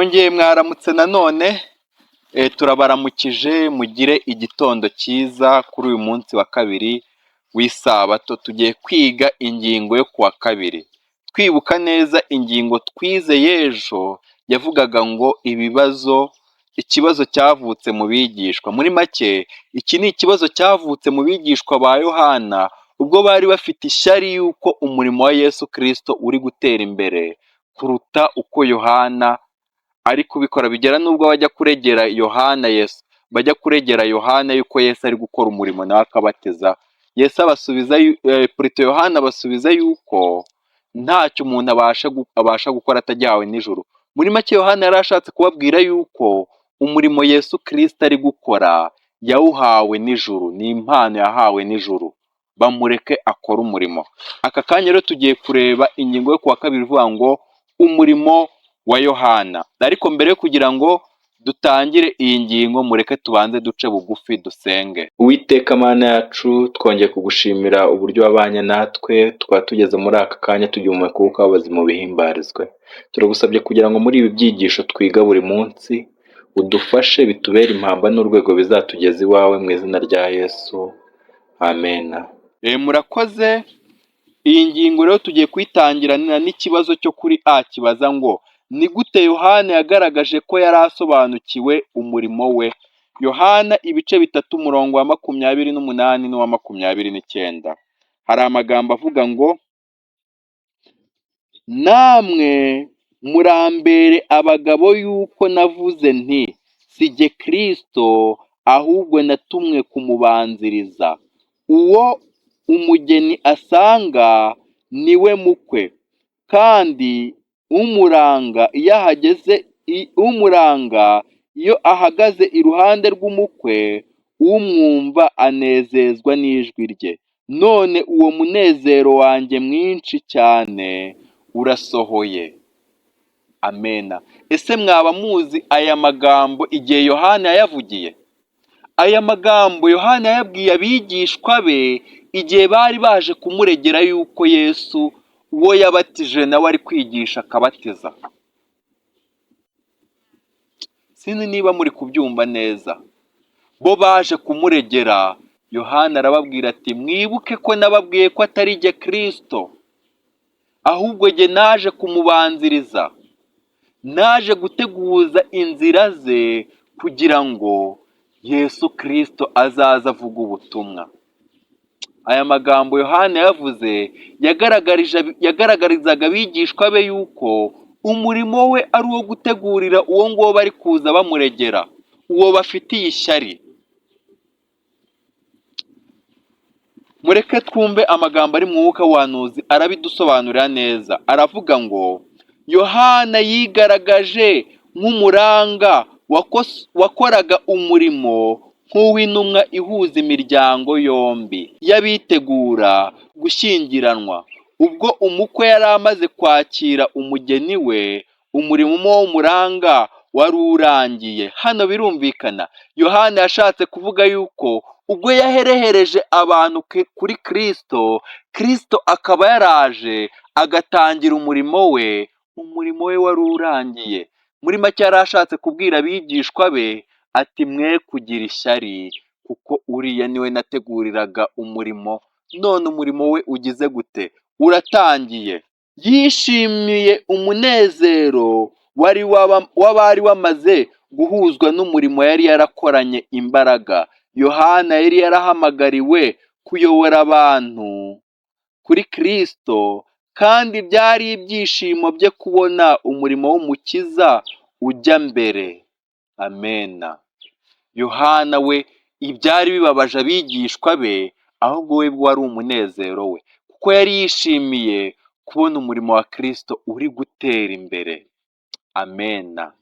Mwongeye mwaramutse nanone, turabaramukije mugire igitondo cyiza kuri uyu munsi wa kabiri w'isabato. Tugiye kwiga ingingo yo kuwa kabiri, twibuka neza ingingo twize y'ejo yavugaga ngo ikibazo cyavutse mu bigishwa. Muri make iki ni ikibazo cyavutse mu bigishwa ba Yohana ubwo bari bafite ishyari y'uko umurimo wa Yesu Kristo uri gutera imbere kuruta uko Yohana ari kubikora. Bigera n'ubwo bajya kuregera Yohana yuko Yesu ari gukora umurimo nawe akabatiza. Yesu Yohana abasubiza yuko ntacyo umuntu abasha gukora atajyawe n'ijuru. Muri make Yohana yari ashatse kubabwira yuko umurimo Yesu Kristo ari gukora yawuhawe n'ijuru, ni impano yahawe n'ijuru, bamureke akore umurimo. Aka kanya rero tugiye kureba ingingo yo kuwa kabiri ivuga ngo umurimo wa Yohana. Ariko mbere yo kugira ngo dutangire iyi ngingo, mureke tubanze duce bugufi dusenge. Uwiteka Mana yacu, twongeye kugushimira uburyo wabanye natwe, tukaba tugeze muri aka kanya tugiye mu kuko w'abazima bihimbarizwe. Turagusabye kugira ngo muri ibi byigisho twiga buri munsi udufashe, bitubere impamba n'urwego bizatugeza iwawe, mu izina rya Yesu, amen. Murakoze. Iyi ngingo rero tugiye kuyitangirana n'ikibazo cyo kuri A kibaza ngo ni gute Yohana yagaragaje ko yari asobanukiwe umurimo we. Yohana ibice 3 umurongo wa 28 n'uwa 29. Hari amagambo avuga ngo namwe murambere abagabo yuko navuze nti si jye Kristo ahubwo natumwe kumubanziriza. Uwo umugeni asanga niwe mukwe, kandi umuranga iyo ahagaze iruhande rw'umukwe, umwumva anezezwa n'ijwi rye. None uwo munezero wanjye mwinshi cyane urasohoye. Amena. Ese mwaba muzi aya magambo igihe Yohana yayavugiye? Aya magambo Yohana yabwiye abigishwa be igihe bari baje kumuregera yuko Yesu uwo yabatije nawe ari kwigisha akabatiza. Sinzi niba muri kubyumva neza. Bo baje kumuregera, Yohana arababwira ati mwibuke ko nababwiye ko atari jye Kristo, ahubwo jye naje kumubanziriza, naje guteguza inzira ze kugira ngo Yesu Kristo azaza avuga ubutumwa. Aya magambo Yohana yavuze yagaragarizaga abigishwa be yuko umurimo we ari uwo gutegurira uwo nguwo bari kuza bamuregera, uwo bafitiye ishyari. Mureke twumve amagambo ari mu mwuka w'ubuhanuzi arabidusobanurira neza. Aravuga ngo Yohana yigaragaje nk'umuranga wakoraga umurimo nk'uw'intumwa ihuza imiryango yombi y'abitegura gushyingiranwa. Ubwo umukwe yari amaze kwakira umugeni we, umurimo w'umuranga wari urangiye. Hano birumvikana Yohana yashatse kuvuga yuko ubwo yaherehereje abantu kuri Kristo, Kristo akaba yaraje agatangira umurimo we, umurimo we wari urangiye. Muri make yari ashatse kubwira abigishwa be ati mwe kugira ishyari, kuko uriya niwe nateguriraga umurimo, none umurimo we ugize gute? Uratangiye. Yishimiye umunezero w'abari wamaze guhuzwa n'umurimo yari yarakoranye imbaraga. Yohana yari yarahamagariwe kuyobora abantu kuri Kristo, kandi byari ibyishimo bye kubona umurimo w'umukiza ujya mbere. Amena. Yohana we ibyari bibabaje abigishwa be, ahubwo we wari umunezero we, kuko yari yishimiye kubona umurimo wa Kristo uri gutera imbere. Amena.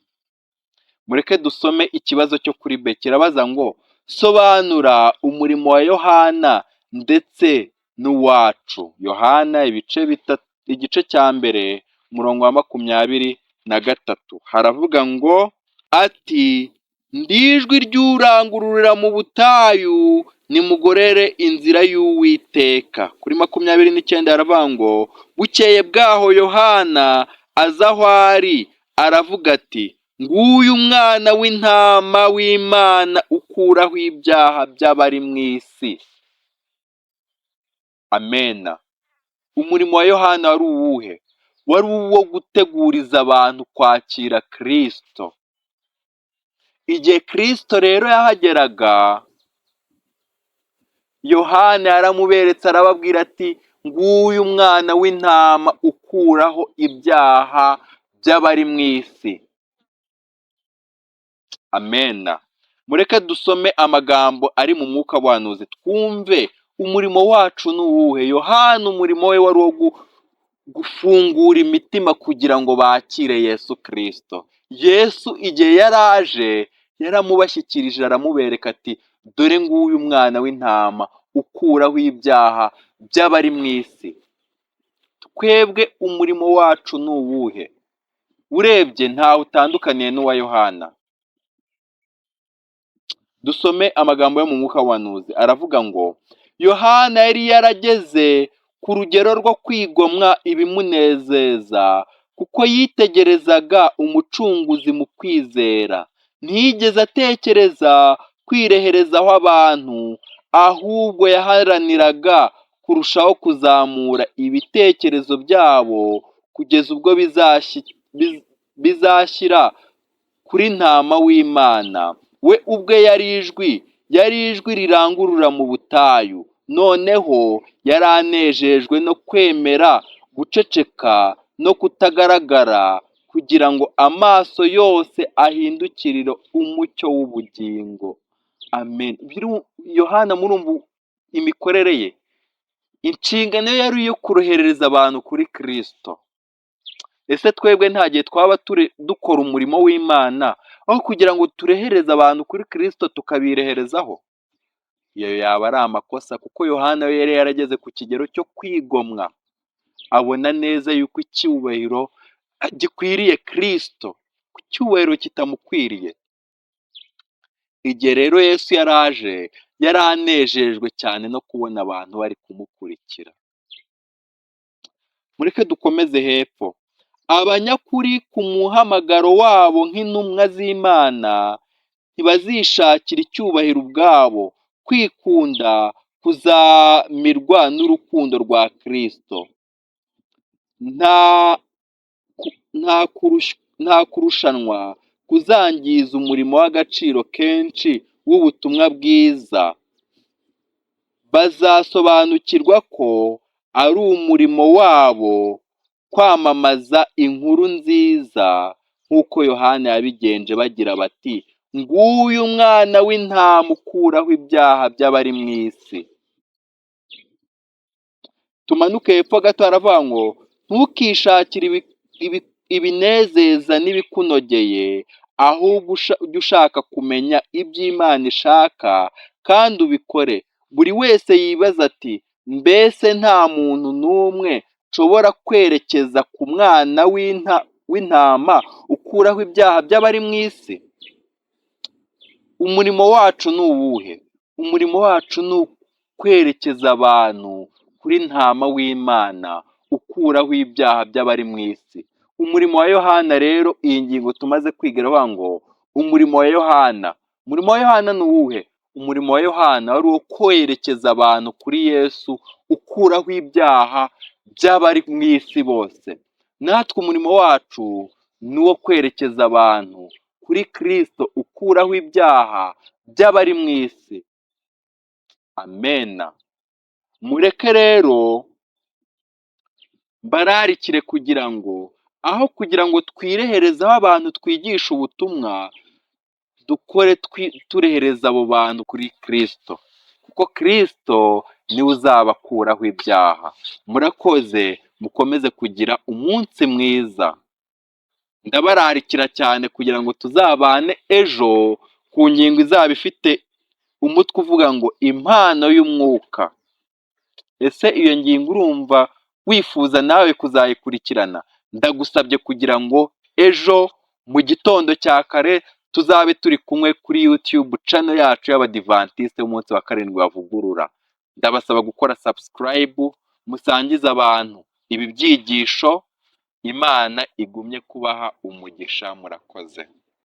Mureke dusome ikibazo cyo kuri B. Kirabaza ngo sobanura umurimo wa Yohana ndetse n'uwacu. Yohana igice cya mbere umurongo wa 23. Haravuga ngo ati ndi ijwi ry'urangururira mu butayu, nimugorere inzira y'Uwiteka. Kuri 29 haravuga ngo bukeye bwaho Yohana aza aho ari, aravuga ati nguyu umwana w'intama w'Imana ukuraho ibyaha by'abari mu isi. Amena. Umurimo wa Yohana wari uwuhe? Wari uwo guteguriza abantu kwakira Kristo. Igihe Kristo rero yahageraga, Yohana yaramuberetse arababwira ati nguyu umwana w'intama ukuraho ibyaha by'abari mu isi. Amena. Mureke dusome amagambo ari mu mwuka w'ubuhanuzi twumve umurimo wacu ni uwuhe. Yohana umurimo we wari uwo gufungura imitima kugira ngo bakire Yesu Kristo. Yesu igihe yaraje yaramubashyikirije aramubereka ati dore nguyu umwana w'intama ukuraho ibyaha by'abari mu isi. Twebwe umurimo wacu ni uwuhe? Urebye ntawe utandukaniye n'uwa Yohana. Dusome amagambo yo mu mwuka w'ubuhanuzi aravuga ngo Yohana yari yarageze ku rugero rwo kwigomwa ibimunezeza kuko yitegerezaga umucunguzi mu kwizera. Ntiyigeze atekereza kwireherezaho abantu, ahubwo yaharaniraga kurushaho kuzamura ibitekerezo byabo kugeza ubwo bizashyira kuri ntama w'Imana. We ubwe yari ijwi rirangurura mu butayu. Noneho yari anejejwe no kwemera guceceka no kutagaragara kugira ngo amaso yose ahindukirire umucyo w'ubugingo. Amen. Yohana murumva imikorere ye. Inshingano ye yari iyo kurohereza abantu kuri Kristo. Ese twebwe nta gihe twaba dukora umurimo w'Imana aho kugira ngo turehereze abantu kuri Kristo tukabireherezaho? Iyo yaba ari amakosa, kuko Yohana we yari yarageze ku kigero cyo kwigomwa, abona neza yuko icyubahiro gikwiriye Kristo, ku cyubahiro kitamukwiriye. Igihe rero Yesu yaraje yari anejejwe cyane no kubona abantu bari kumukurikira. Mureke dukomeze hepfo. Abanyakuri ku muhamagaro wabo nk'intumwa z'Imana ntibazishakira icyubahiro ubwabo. Kwikunda kuzamirwa n'urukundo rwa Kristo. Nta kurushanwa kuzangiza umurimo w'agaciro kenshi w'ubutumwa bwiza. Bazasobanukirwa ko ari umurimo wabo kwamamaza inkuru nziza nk'uko Yohana yabigenje bagira bati nguyu umwana w'intama ukuraho ibyaha by'abari mu isi. Tumanuke hepfo gato haravuga ngo ntukishakire ibinezeza n'ibikunogeye, ahubwo ujye ushaka kumenya ibyo Imana ishaka kandi ubikore. Buri wese yibaza ati mbese nta muntu n'umwe nshobora kwerekeza ku mwana w'intama ukuraho ibyaha by'abari mu isi? Umurimo wacu ni uwuhe? Umurimo wacu ni ukwerekeza abantu kuri ntama w'Imana ukuraho ibyaha by'abari mu isi. Umurimo wa Yohana rero, iyi ngingo tumaze kwiga iravuga ngo umurimo wa Yohana. Umurimo wa Yohana ni uwuhe? Umurimo wa Yohana wari uwo kwerekeza abantu kuri Yesu ukuraho ibyaha by'abari mu isi bose. Natwe umurimo wacu ni uwo kwerekeza abantu kuri Kristo ukuraho ibyaha by'abari mu isi. Amena. Mureke rero mbararikire kugira ngo aho kugira ngo twireherezeho abantu twigisha ubutumwa, dukore turehereza abo bantu kuri Kristo, kuko Kristo niwe uzabakuraho ibyaha. Murakoze, mukomeze kugira umunsi mwiza. Ndabararikira cyane kugira ngo tuzabane ejo ku ngingo izaba ifite umutwe uvuga ngo impano y'umwuka. Ese iyo ngingo urumva wifuza nawe kuzayikurikirana? Ndagusabye kugira ngo ejo mu gitondo cya kare tuzabe turi kumwe kuri YouTube channel yacu y'Abadivantiste b'umunsi wa karindwi bavugurura. Ndabasaba gukora subscribe, musangize abantu ibi byigisho. Imana igumye kubaha umugisha. Murakoze.